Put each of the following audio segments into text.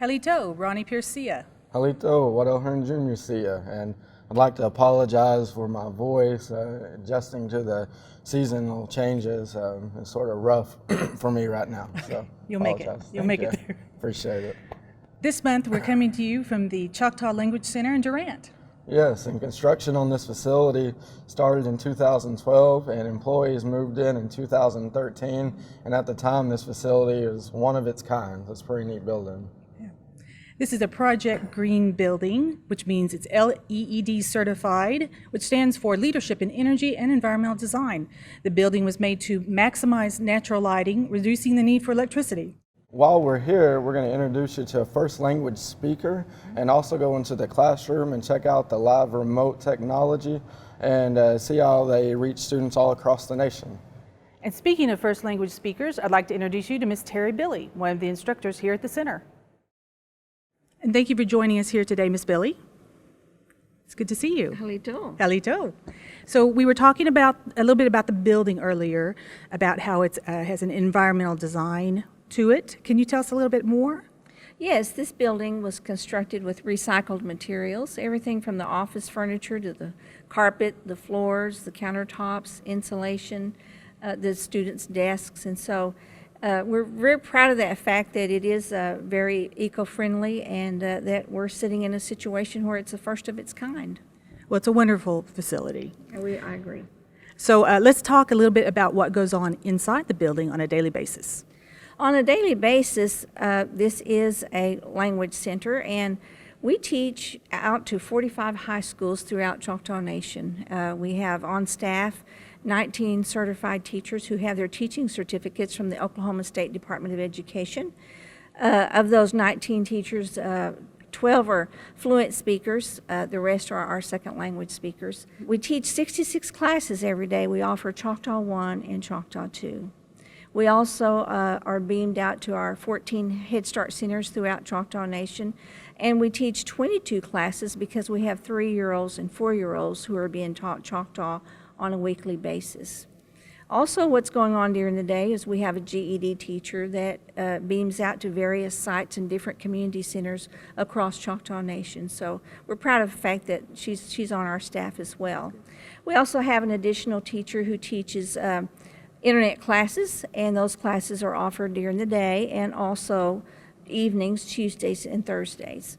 Halito, Ronnie Piercia. Halito, Waddell Hearn Jr. Sia, and I'd like to apologize for my voice. Adjusting to the seasonal changes is sort of rough for me right now. So You'll make it. You'll make it there. Appreciate it. This month we're coming to you from the Choctaw Language Center in Durant. Yes, and construction on this facility started in 2012 and employees moved in 2013, and at the time this facility is one of its kind. It's a pretty neat building. Yeah. This is a Project Green building, which means it's LEED certified, which stands for Leadership in Energy and Environmental Design. The building was made to maximize natural lighting, reducing the need for electricity. While we're here, we're going to introduce you to a first language speaker and also go into the classroom and check out the live remote technology and see how they reach students all across the nation. And speaking of first language speakers, I'd like to introduce you to Miss Terry Billy, one of the instructors here at the center. And thank you for joining us here today, Miss Billy. It's good to see you. Halito. Halito. So we were talking about a little bit about the building earlier, about how it has an environmental design to it. Can you tell us a little bit more? Yes, this building was constructed with recycled materials, everything from the office furniture to the carpet, the floors, the countertops, insulation, the students' desks. And so we're very proud of that fact that it is very eco-friendly and that we're sitting in a situation where it's the first of its kind. Well, it's a wonderful facility. I agree. So let's talk a little bit about what goes on inside the building on a daily basis. On a daily basis, this is a language center, and we teach out to 45 high schools throughout Choctaw Nation. We have on staff 19 certified teachers who have their teaching certificates from the Oklahoma State Department of Education. Of those 19 teachers, 12 are fluent speakers. The rest are our second language speakers. We teach 66 classes every day. We offer Choctaw 1 and Choctaw 2. We also are beamed out to our 14 Head Start centers throughout Choctaw Nation, and we teach 22 classes because we have 3-year-olds and 4-year-olds who are being taught Choctaw on a weekly basis. Also, what's going on during the day is we have a GED teacher that beams out to various sites and different community centers across Choctaw Nation. So we're proud of the fact that she's on our staff as well. We also have an additional teacher who teaches internet classes, and those classes are offered during the day and also evenings, Tuesdays and Thursdays.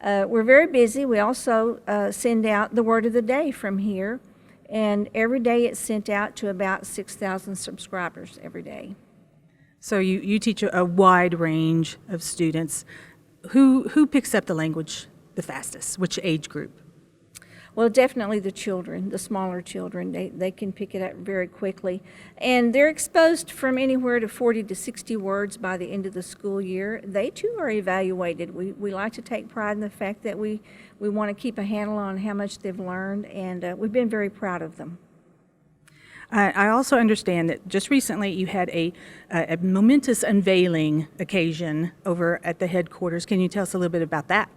We're very busy. We also send out the word of the day from here, and every day it's sent out to about 6,000 subscribers every day. So you teach a wide range of students. Who picks up the language the fastest? Which age group? Well, definitely the children, the smaller children. They can pick it up very quickly. And they're exposed from anywhere to 40 to 60 words by the end of the school year. They too are evaluated. We like to take pride in the fact that we want to keep a handle on how much they've learned, and we've been very proud of them. I also understand that just recently you had a momentous unveiling occasion over at the headquarters. Can you tell us a little bit about that?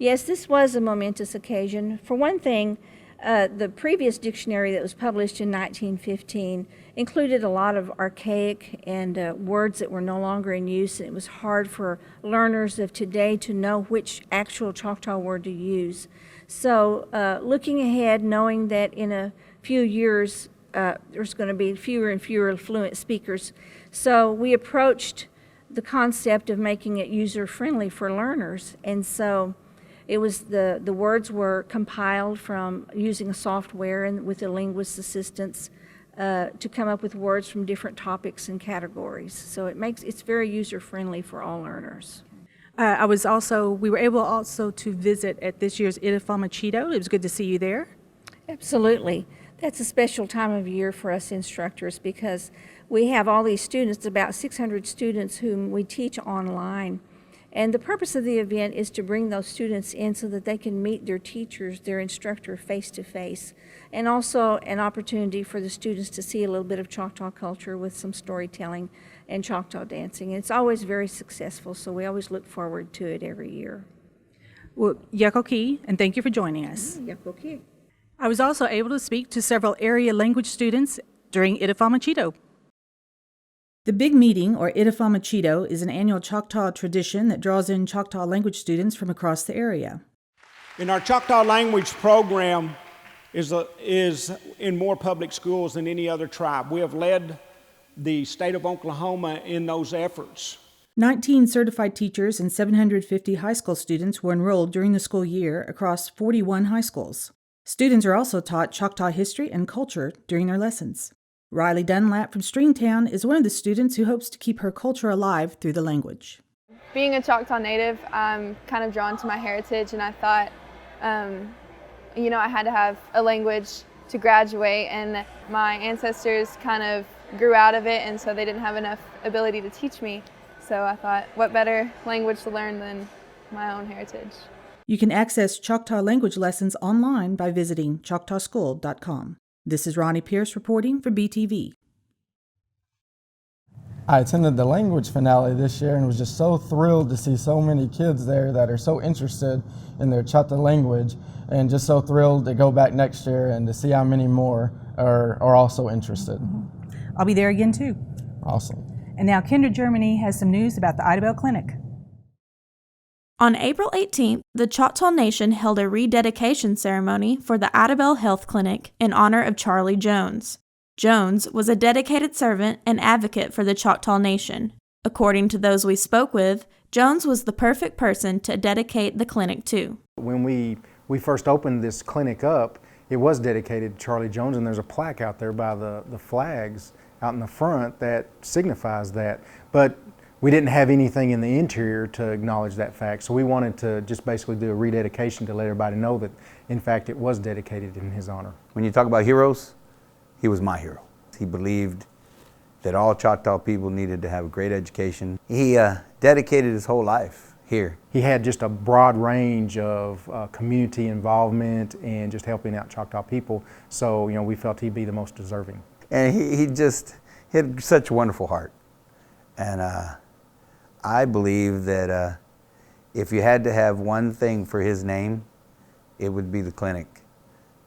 Yes, this was a momentous occasion. For one thing, the previous dictionary that was published in 1915 included a lot of archaic and words that were no longer in use. It was hard for learners of today to know which actual Choctaw word to use. So looking ahead, knowing that in a few years there's going to be fewer and fewer fluent speakers, so we approached the concept of making it user-friendly for learners. And so it was the words were compiled from using a software and with a linguist's assistance to come up with words from different topics and categories. So it's very user-friendly for all learners. We were able also to visit at this year's Tvshkahoma Capitol. It was good to see you there. Absolutely. That's a special time of year for us instructors because we have all these students, about 600 students whom we teach online. And the purpose of the event is to bring those students in so that they can meet their teachers, their instructor, face-to-face, and also an opportunity for the students to see a little bit of Choctaw culture with some storytelling and Choctaw dancing. And it's always very successful, so we always look forward to it every year. Well, Yakoki, and thank you for joining us. Yakoki. I was also able to speak to several area language students during Tvshkahoma Capitol. The Big Meeting, or Itafama Cheeto, is an annual Choctaw tradition that draws in Choctaw language students from across the area. And our Choctaw language program is in more public schools than any other tribe. We have led the state of Oklahoma in those efforts. 19 certified teachers and 750 high school students were enrolled during the school year across 41 high schools. Students are also taught Choctaw history and culture during their lessons. Riley Dunlap from Stringtown is one of the students who hopes to keep her culture alive through the language. Being a Choctaw native, I'm kind of drawn to my heritage, and I thought, I had to have a language to graduate, and my ancestors kind of grew out of it, and so they didn't have enough ability to teach me. So I thought, what better language to learn than my own heritage? You can access Choctaw language lessons online by visiting choctawschool.com. This is Ronnie Pierce reporting for BTV. I attended the language finale this year and was just so thrilled to see so many kids there that are so interested in their Choctaw language, and just so thrilled to go back next year and to see how many more are also interested. I'll be there again too. Awesome. And now Kinder Germany has some news about the Idabel Clinic. On April 18th, the Choctaw Nation held a rededication ceremony for the Idabel Health Clinic in honor of Charlie Jones. Jones was a dedicated servant and advocate for the Choctaw Nation. According to those we spoke with, Jones was the perfect person to dedicate the clinic to. When we first opened this clinic up, it was dedicated to Charlie Jones, and there's a plaque out there by the flags out in the front that signifies that. But we didn't have anything in the interior to acknowledge that fact, so we wanted to just basically do a rededication to let everybody know that, in fact, it was dedicated in his honor. When you talk about heroes, he was my hero. He believed that all Choctaw people needed to have a great education. He dedicated his whole life here. He had just a broad range of community involvement and just helping out Choctaw people, so we felt he'd be the most deserving. And he had such a wonderful heart. And I believe that if you had to have one thing for his name, it would be the clinic,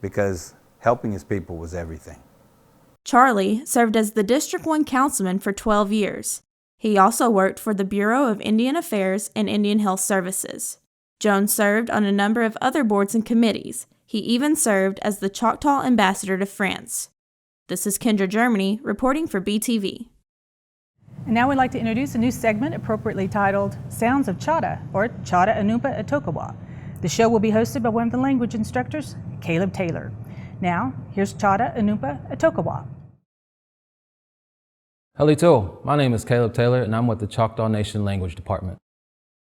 because helping his people was everything. Charlie served as the District 1 councilman for 12 years. He also worked for the Bureau of Indian Affairs and Indian Health Services. Jones served on a number of other boards and committees. He even served as the Choctaw ambassador to France. This is Kendra Germany reporting for BTV. And now we'd like to introduce a new segment appropriately titled Sounds of Chata, or Chata Anumpa Atokawa. The show will be hosted by one of the language instructors, Caleb Taylor. Now, here's Chata Anumpa Atokawa. Halito, my name is Caleb Taylor, and I'm with the Choctaw Nation Language Department.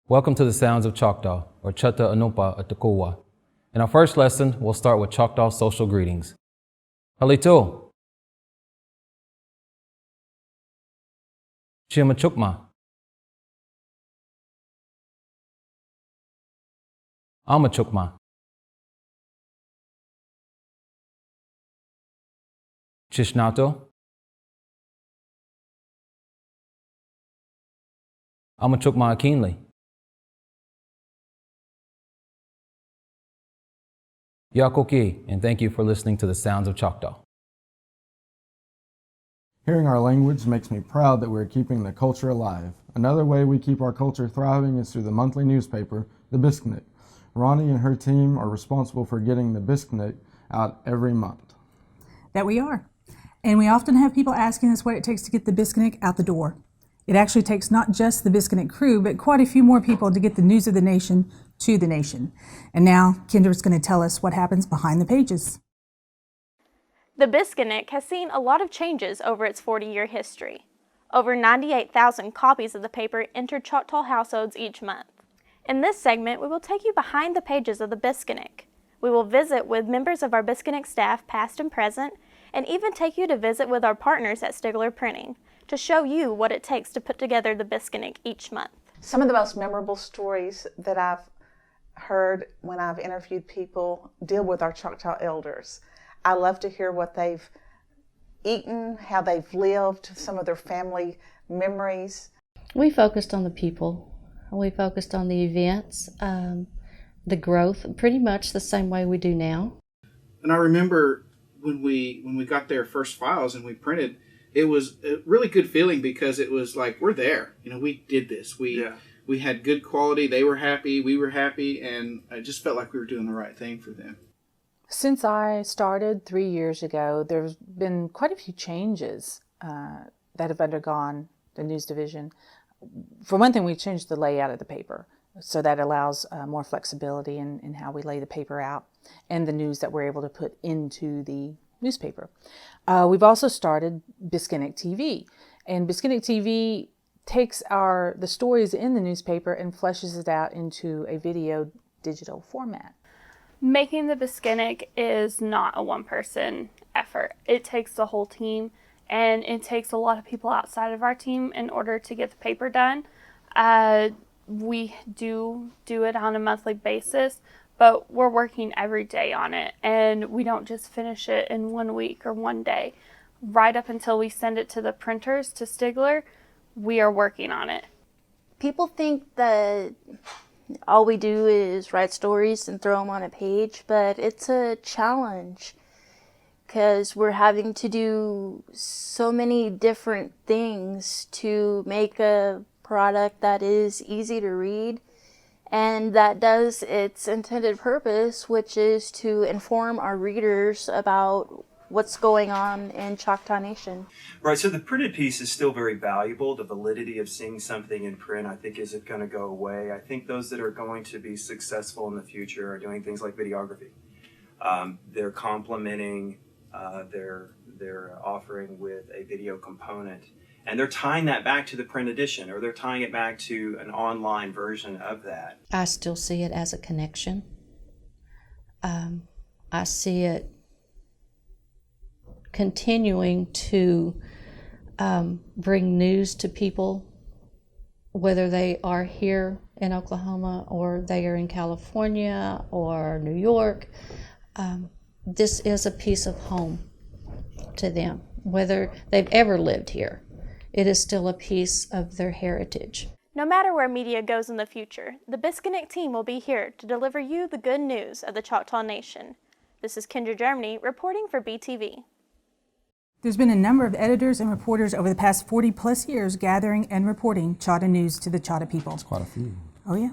Welcome to the Sounds of Choctaw, or Chata Anumpa Atokawa. In our first lesson, we'll start with Choctaw social greetings. Halito. Chimachukma. Amachukma. Chishnato. Amachukma Akinli. Yakoki, and thank you for listening to the Sounds of Choctaw. Hearing our language makes me proud that we're keeping the culture alive. Another way we keep our culture thriving is through the monthly newspaper, the Biskinik. Ronnie and her team are responsible for getting the Biskinik out every month. That we are. And we often have people asking us what it takes to get the Biskinik out the door. It actually takes not just the Biskinik crew, but quite a few more people to get the news of the nation to the nation. And now, Kendra's going to tell us what happens behind the pages. The Biskinik has seen a lot of changes over its 40-year history. Over 98,000 copies of the paper enter Choctaw households each month. In this segment, we will take you behind the pages of the Biskinik. We will visit with members of our Biskinik staff, past and present, and even take you to visit with our partners at Stigler Printing to show you what it takes to put together the Biskinik each month. Some of the most memorable stories that I've heard when I've interviewed people deal with our Choctaw elders. I love to hear what they've eaten, how they've lived, some of their family memories. We focused on the people. We focused on the events, the growth, pretty much the same way we do now. And I remember when we got their first files and we printed, it was a really good feeling because it was like, we're there. You know, we did this. We had good quality. They were happy. We were happy. And I just felt like we were doing the right thing for them. Since I started 3 years ago, there's been quite a few changes that have undergone the news division. For one thing, we changed the layout of the paper, so that allows more flexibility in how we lay the paper out and the news that we're able to put into the newspaper. We've also started Biskinik TV, and Biskinik TV takes the stories in the newspaper and fleshes it out into a video digital format. Making the Biskinik is not a one-person effort. It takes the whole team, and it takes a lot of people outside of our team in order to get the paper done. We do it on a monthly basis, but we're working every day on it, and we don't just finish it in 1 week or 1 day. Right up until we send it to the printers, to Stigler, we are working on it. People think that all we do is write stories and throw them on a page, but it's a challenge because we're having to do so many different things to make a product that is easy to read and that does its intended purpose, which is to inform our readers about what's going on in Choctaw Nation. Right, so the printed piece is still very valuable. The validity of seeing something in print, I think, isn't going to go away. I think those that are going to be successful in the future are doing things like videography. They're complementing their offering with a video component, and they're tying that back to the print edition, or they're tying it back to an online version of that. I still see it as a connection. I see it continuing to bring news to people, whether they are here in Oklahoma or they are in California or New York. This is a piece of home to them, whether they've ever lived here. It is still a piece of their heritage. No matter where media goes in the future, the Biskinik team will be here to deliver you the good news of the Choctaw Nation. This is Kendra Germany reporting for BTV. There's been a number of editors and reporters over the past 40 plus years gathering and reporting Choctaw news to the Choctaw people. That's quite a few. Oh yeah.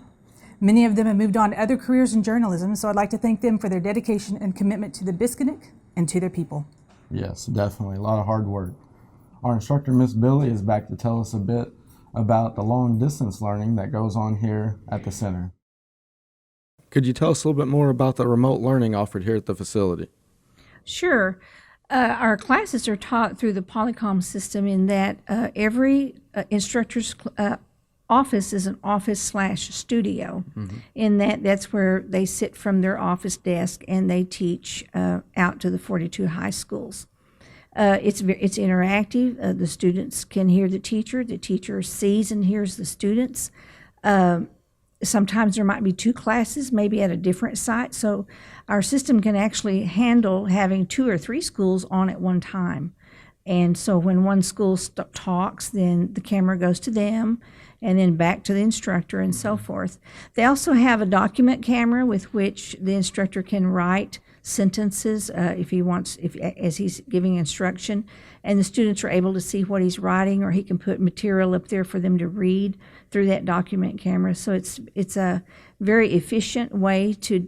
Many of them have moved on to other careers in journalism, so I'd like to thank them for their dedication and commitment to the Biskinik and to their people. Yes, definitely. A lot of hard work. Our instructor, Miss Billy, is back to tell us a bit about the long distance learning that goes on here at the center. Could you tell us a little bit more about the remote learning offered here at the facility? Sure. Our classes are taught through the Polycom system in that every instructor's office is an office/studio. In that's where they sit from their office desk and they teach out to the 42 high schools. It's interactive. The students can hear the teacher sees and hears the students. Sometimes there might be two classes, maybe at a different site. So our system can actually handle having 2 or 3 schools on at one time. And so when one school talks, then the camera goes to them and then back to the instructor and so forth. They also have a document camera with which the instructor can write sentences if he wants, as he's giving instruction, and the students are able to see what he's writing, or he can put material up there for them to read through that document camera. So it's a very efficient way to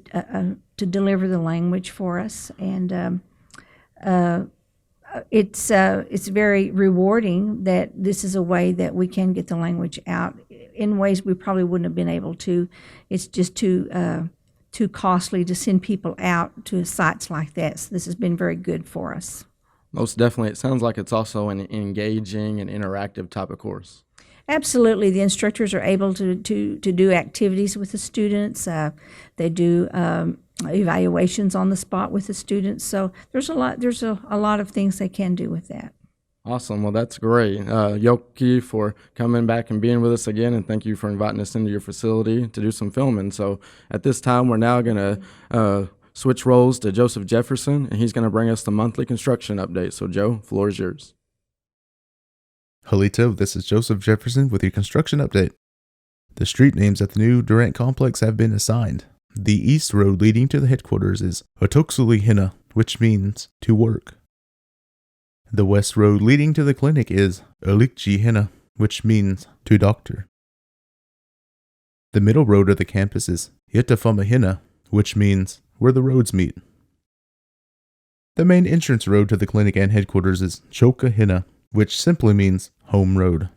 deliver the language for us, and it's very rewarding that this is a way that we can get the language out in ways we probably wouldn't have been able to. It's just too costly to send people out to sites like that. So this has been very good for us. Most definitely. It sounds like it's also an engaging and interactive type of course. Absolutely. The instructors are able to do activities with the students. They do evaluations on the spot with the students. So there's a lot of things they can do with that. Awesome. Well, that's great. Yoki for coming back and being with us again, and thank you for inviting us into your facility to do some filming. So at this time, we're now going to switch roles to Joseph Jefferson, and he's going to bring us the monthly construction update. So Joe, floor is yours. Halito, this is Joseph Jefferson with your construction update. The street names at the new Durant complex have been assigned. The east road leading to the headquarters is Hotoksuli Hina, which means to work. The west road leading to the clinic is Ulikji Hina, which means to doctor. The middle road of the campus is Tvshkahoma Hina, which means where the roads meet. The main entrance road to the clinic and headquarters is Choka Hina, which simply means home road.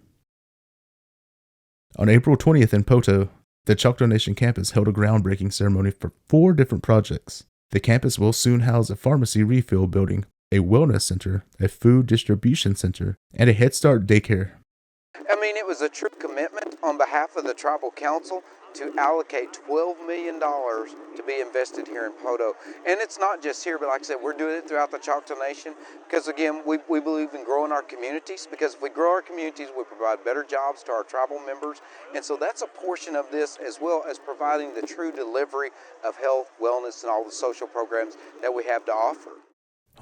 On April 20th in Poto, the Choctaw Nation campus held a groundbreaking ceremony for 4 different projects. The campus will soon house a pharmacy refill building, a wellness center, a food distribution center, and a Head Start daycare. I mean, it was a true commitment on behalf of the Tribal Council to allocate $12 million to be invested here in Poto. And it's not just here, but like I said, we're doing it throughout the Choctaw Nation because, again, we believe in growing our communities, because if we grow our communities, we provide better jobs to our tribal members. And so that's a portion of this, as well as providing the true delivery of health, wellness, and all the social programs that we have to offer.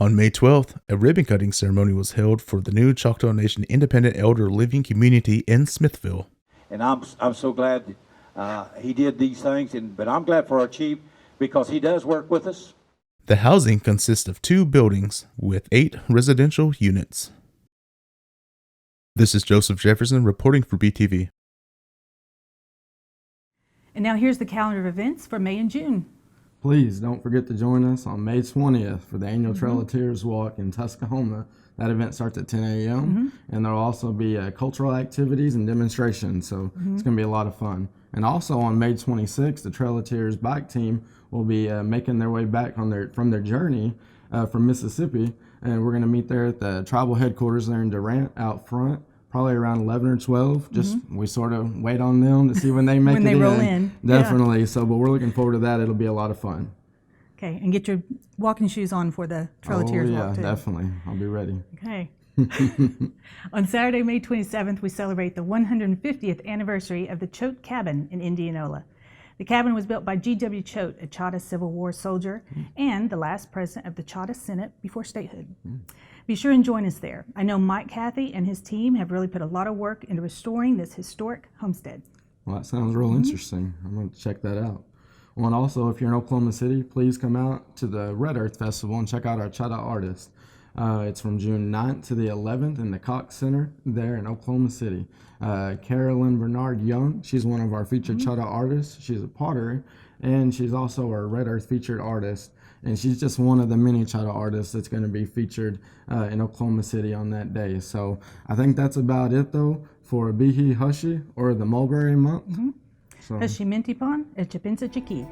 On May 12th, a ribbon cutting ceremony was held for the new Choctaw Nation Independent Elder Living Community in Smithville. And I'm so glad he did these things, but I'm glad for our chief because he does work with us. The housing consists of 2 buildings with 8 residential units. This is Joseph Jefferson reporting for BTV. And now here's the calendar of events for May and June. Please don't forget to join us on May 20th for the annual Trail of Tears Walk in Tvshkahoma. That event starts at 10 a.m. And there'll also be cultural activities and demonstrations, so it's going to be a lot of fun. And also on May 26th, the Trail of Tears bike team will be making their way back from their journey from Mississippi, and we're going to meet there at the tribal headquarters there in Durant out front, probably around 11 or 12. Just we sort of wait on them to see when they make when it they roll in. Definitely. Yeah. So, but we're looking forward to that. It'll be a lot of fun. Okay, and get your walking shoes on for the Trail of Tears walk too. Yeah, definitely. I'll be ready. Okay. On Saturday, May 27th, we celebrate the 150th anniversary of the Choate cabin in Indianola. The cabin was built by G.W. Choate, a Choctaw Civil War soldier and the last president of the Choctaw Senate before statehood. Be sure and join us there. I know Mike Cathy and his team have really put a lot of work into restoring this historic homestead. Well, that sounds real interesting. I'm going to check that out. Well, and also, if you're in Oklahoma City, please come out to the Red Earth Festival and check out our Choctaw artists. It's from June 9th to the 11th in the Cox Center there in Oklahoma City. Carolyn Bernard Young, she's one of our featured Choctaw artists. She's a potter, and she's also our Red Earth featured artist. And she's just one of the many Choctaw artists that's going to be featured in Oklahoma City on that day. So I think that's about it, though, for Bihi Hushi, or the Mulberry Month. Hushi Mintipon, Echipinsa Chiki.